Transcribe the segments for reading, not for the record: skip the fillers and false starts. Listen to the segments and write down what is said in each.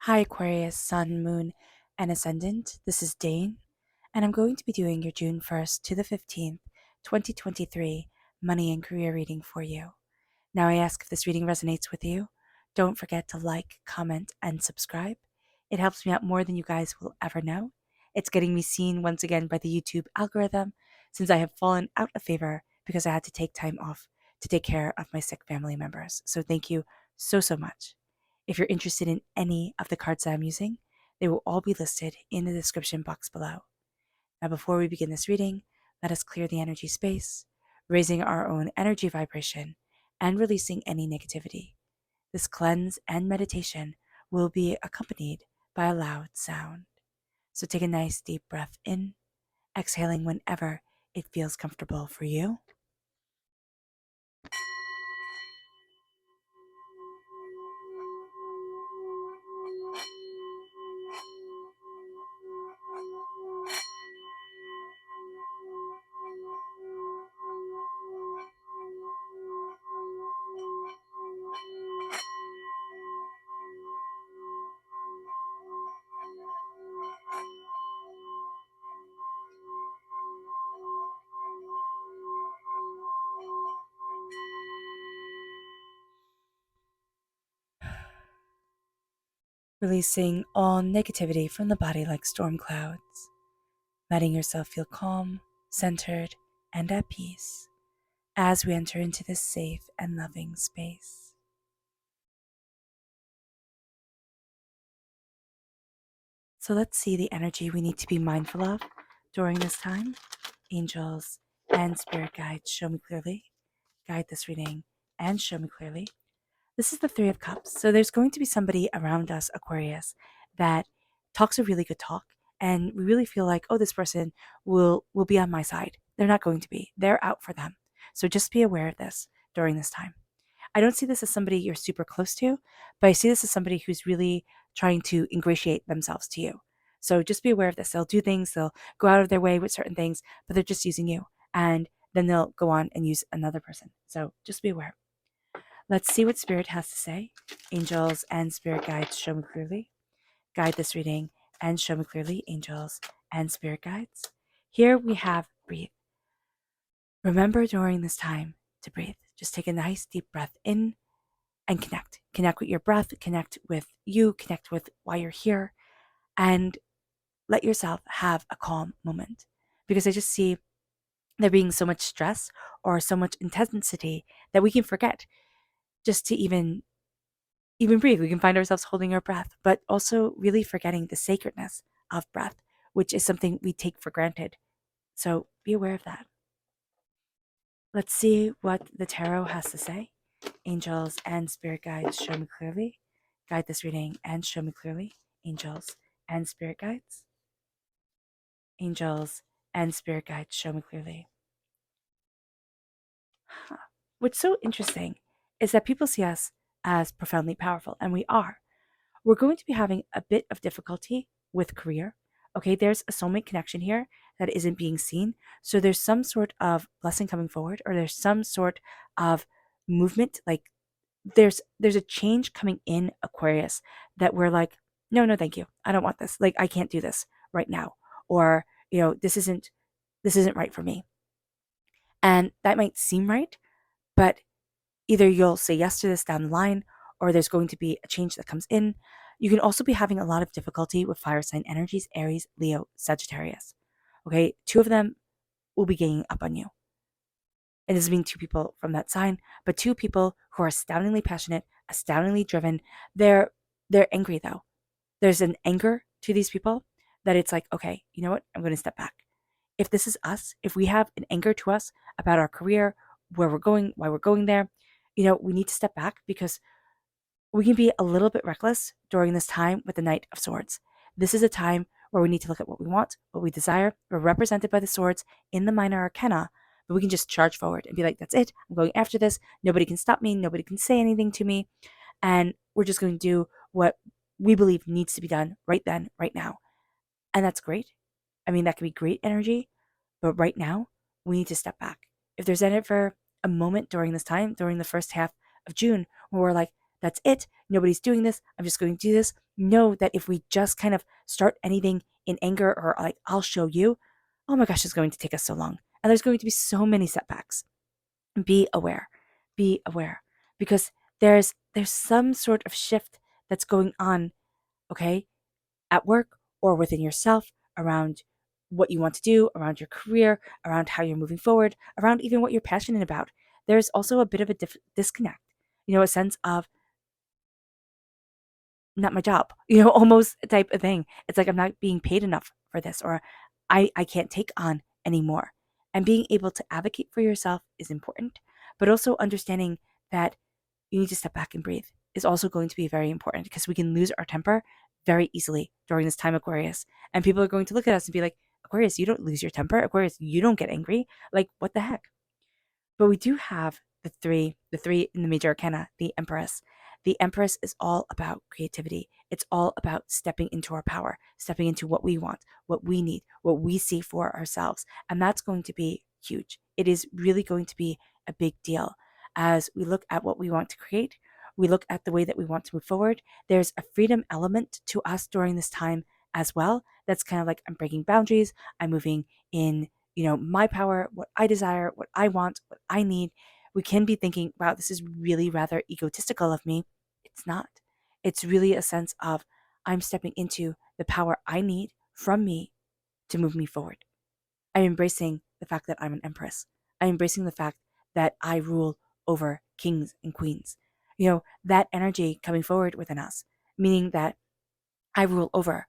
Hi, Aquarius, Sun, Moon, and Ascendant. This is Dane, and I'm going to be doing your June 1st to the 15th, 2023 money and career reading for you. Now, I ask if this reading resonates with you. Don't forget to like, comment, and subscribe. It helps me out more than you guys will ever know. It's getting me seen once again by the YouTube algorithm since I have fallen out of favor because I had to take time off to take care of my sick family members. So, thank you so much. If you're interested in any of the cards that I'm using, they will all be listed in the description box below. Now, before we begin this reading, let us clear the energy space, raising our own energy vibration and releasing any negativity. This cleanse and meditation will be accompanied by a loud sound. So take a nice deep breath in, exhaling whenever it feels comfortable for you. Releasing all negativity from the body like storm clouds, letting yourself feel calm, centered, and at peace as we enter into this safe and loving space. So let's see the energy we need to be mindful of during this time. Angels and spirit guides, show me clearly. Guide this reading and show me clearly. This is the Three of Cups. So there's going to be somebody around us, Aquarius, that talks a really good talk, and we really feel like, oh, this person will be on my side. They're not going to be. They're out for them. So just be aware of this during this time. I don't see this as somebody you're super close to, but I see this as somebody who's really trying to ingratiate themselves to you. So just be aware of this. They'll do things, they'll go out of their way with certain things, but they're just using you. And then they'll go on and use another person. So just be aware. Let's see what Spirit has to say. Angels and Spirit guides, show me clearly. Guide this reading and show me clearly, angels and Spirit guides. Here we have breathe. Remember during this time to breathe. Just take a nice deep breath in and connect. Connect with your breath, connect with you, connect with why you're here, and let yourself have a calm moment. Because I just see there being so much stress or so much intensity that we can forget just to even breathe. We can find ourselves holding our breath, but also really forgetting the sacredness of breath, which is something we take for granted. So be aware of that. Let's see what the tarot has to say. Angels and spirit guides, show me clearly. Guide this reading and show me clearly. Angels and spirit guides. Angels and spirit guides, show me clearly. What's so interesting is that people see us as profoundly powerful, and we are. We're going to be having a bit of difficulty with career. Okay, there's a soulmate connection here that isn't being seen. So there's some sort of blessing coming forward, or there's some sort of movement. Like there's a change coming in Aquarius that we're like, no, thank you. I don't want this. Like I can't do this right now. Or, this isn't right for me. And that might seem right, but either you'll say yes to this down the line, or there's going to be a change that comes in. You can also be having a lot of difficulty with fire sign energies, Aries, Leo, Sagittarius. Okay, two of them will be ganging up on you. It doesn't mean two people from that sign, but two people who are astoundingly passionate, astoundingly driven. They're angry though. There's an anger to these people that it's like, okay, you know what? I'm going to step back. If this is us, if we have an anger to us about our career, where we're going, why we're going there, we need to step back because we can be a little bit reckless during this time with the Knight of Swords. This is a time where we need to look at what we want, what we desire. We're represented by the swords in the minor arcana, but we can just charge forward and be like, that's it. I'm going after this. Nobody can stop me. Nobody can say anything to me. And we're just going to do what we believe needs to be done right then, right now. And that's great. I mean, that can be great energy, but right now, we need to step back. If there's ever a moment during this time, during the first half of June, where we're like, That's it. Nobody's doing this. I'm just going to do this. Know that if we just kind of start anything in anger or like, I'll show you, oh my gosh, it's going to take us so long. And there's going to be so many setbacks. Be aware. Be aware. Because there's some sort of shift that's going on, okay, at work or within yourself around what you want to do, around your career, around how you're moving forward, around even what you're passionate about. There's also a bit of a disconnect, a sense of not my job, almost type of thing. It's like I'm not being paid enough for this, or I can't take on anymore. And being able to advocate for yourself is important, but also understanding that you need to step back and breathe is also going to be very important because we can lose our temper very easily during this time, Aquarius. And people are going to look at us and be like, Aquarius, you don't lose your temper. Aquarius, you don't get angry. Like, what the heck? But we do have the three in the major arcana, the Empress. The Empress is all about creativity. It's all about stepping into our power, stepping into what we want, what we need, what we see for ourselves. And that's going to be huge. It is really going to be a big deal as we look at what we want to create. We look at the way that we want to move forward. There's a freedom element to us during this time as well. That's kind of like I'm breaking boundaries. I'm moving in my power, what I desire, what I want, what I need. We can be thinking, wow, this is really rather egotistical of me. It's not. It's really a sense of I'm stepping into the power I need from me to move me forward. I'm embracing the fact that I'm an empress. I'm embracing the fact that I rule over kings and queens. That energy coming forward within us, meaning that I rule over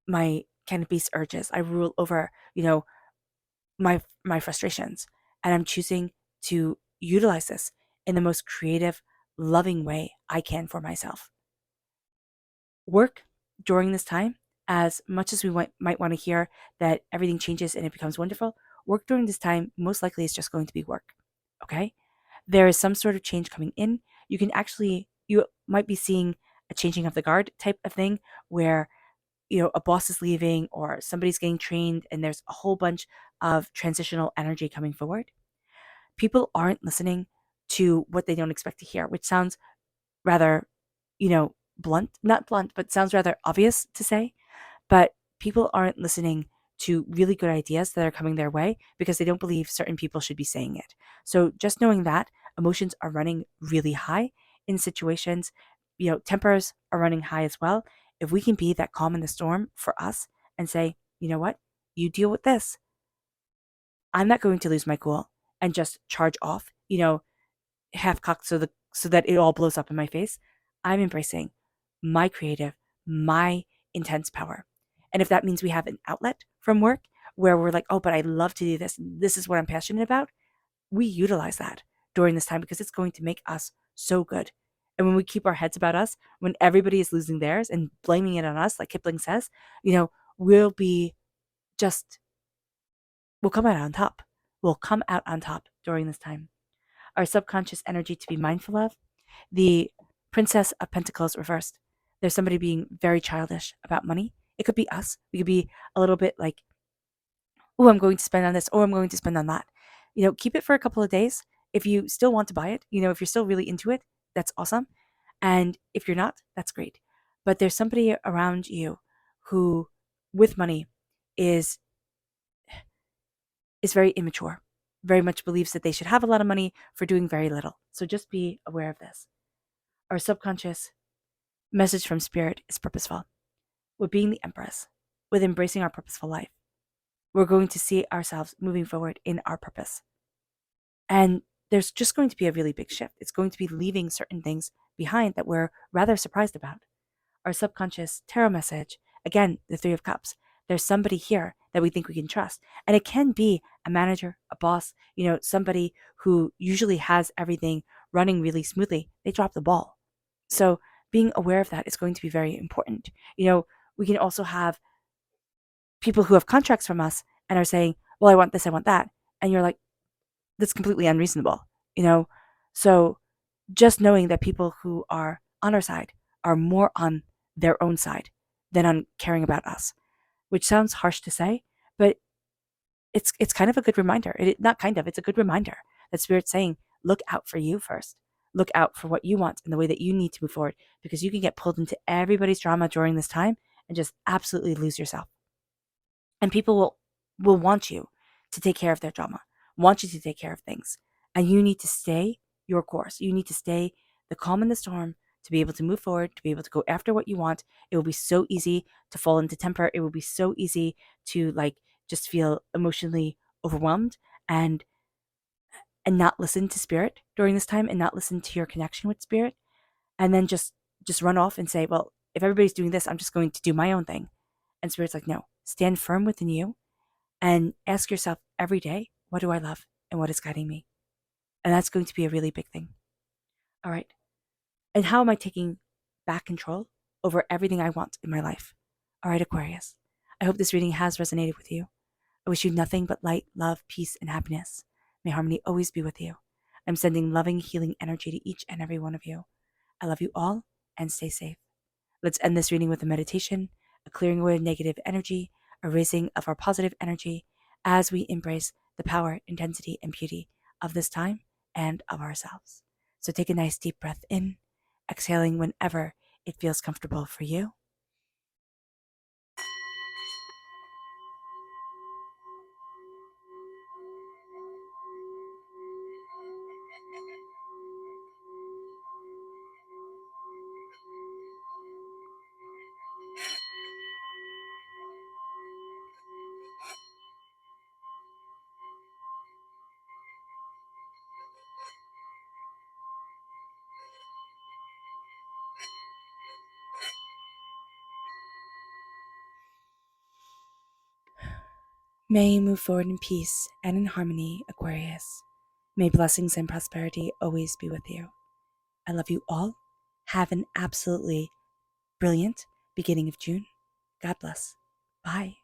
my kind of beast urges. I rule over, my frustrations, and I'm choosing to utilize this in the most creative, loving way I can for myself. Work during this time, as much as we might want to hear that everything changes and it becomes wonderful, work during this time most likely is just going to be work. Okay? There is some sort of change coming in. You might be seeing a changing of the guard type of thing where a boss is leaving or somebody's getting trained and there's a whole bunch of transitional energy coming forward. People aren't listening to what they don't expect to hear, which sounds rather, blunt, not blunt, but sounds rather obvious to say. But people aren't listening to really good ideas that are coming their way because they don't believe certain people should be saying it. So just knowing that emotions are running really high in situations, tempers are running high as well. If we can be that calm in the storm for us and say, you know what, you deal with this. I'm not going to lose my cool and just charge off, half cocked so that it all blows up in my face. I'm embracing my creative, my intense power. And if that means we have an outlet from work where we're like, oh, but I love to do this, this is what I'm passionate about, we utilize that during this time because it's going to make us so good. And when we keep our heads about us, when everybody is losing theirs and blaming it on us, like Kipling says, we'll be just, we'll come out on top. We'll come out on top during this time. Our subconscious energy to be mindful of, the Princess of Pentacles reversed. There's somebody being very childish about money. It could be us. We could be a little bit like, oh, I'm going to spend on this, or I'm going to spend on that. Keep it for a couple of days. If you still want to buy it, if you're still really into it, that's awesome. And if you're not, that's great. But there's somebody around you who, with money, is very immature, very much believes that they should have a lot of money for doing very little. So just be aware of this. Our subconscious message from spirit is purposeful. With being the Empress, with embracing our purposeful life, we're going to see ourselves moving forward in our purpose. And there's just going to be a really big shift. It's going to be leaving certain things behind that we're rather surprised about. Our subconscious tarot message, again, the Three of Cups. There's somebody here that we think we can trust. And it can be a manager, a boss, somebody who usually has everything running really smoothly. They drop the ball. So being aware of that is going to be very important. We can also have people who have contracts from us and are saying, well, I want this, I want that. And you're like, that's completely unreasonable, So just knowing that people who are on our side are more on their own side than on caring about us, which sounds harsh to say, but it's kind of a good reminder. It's a good reminder that Spirit's saying, look out for you first. look out for what you want and the way that you need to move forward, because you can get pulled into everybody's drama during this time and just absolutely lose yourself. And people will want you to take care of their drama, want you to take care of things. And you need to stay your course. You need to stay the calm in the storm to be able to move forward, to be able to go after what you want. It will be so easy to fall into temper. It will be so easy to just feel emotionally overwhelmed and not listen to spirit during this time, and not listen to your connection with spirit, and then just run off and say, well, if everybody's doing this, I'm just going to do my own thing. And spirit's like, no, stand firm within you and ask yourself every day, what do I love and what is guiding me? And that's going to be a really big thing. All right. And how am I taking back control over everything I want in my life? All right, Aquarius. I hope this reading has resonated with you. I wish you nothing but light, love, peace, and happiness. May harmony always be with you. I'm sending loving, healing energy to each and every one of you. I love you all, and stay safe. Let's end this reading with a meditation, a clearing away of negative energy, a raising of our positive energy as we embrace the power, intensity, and beauty of this time and of ourselves. So take a nice deep breath in, exhaling whenever it feels comfortable for you. May you move forward in peace and in harmony, Aquarius. May blessings and prosperity always be with you. I love you all. Have an absolutely brilliant beginning of June. God bless. Bye.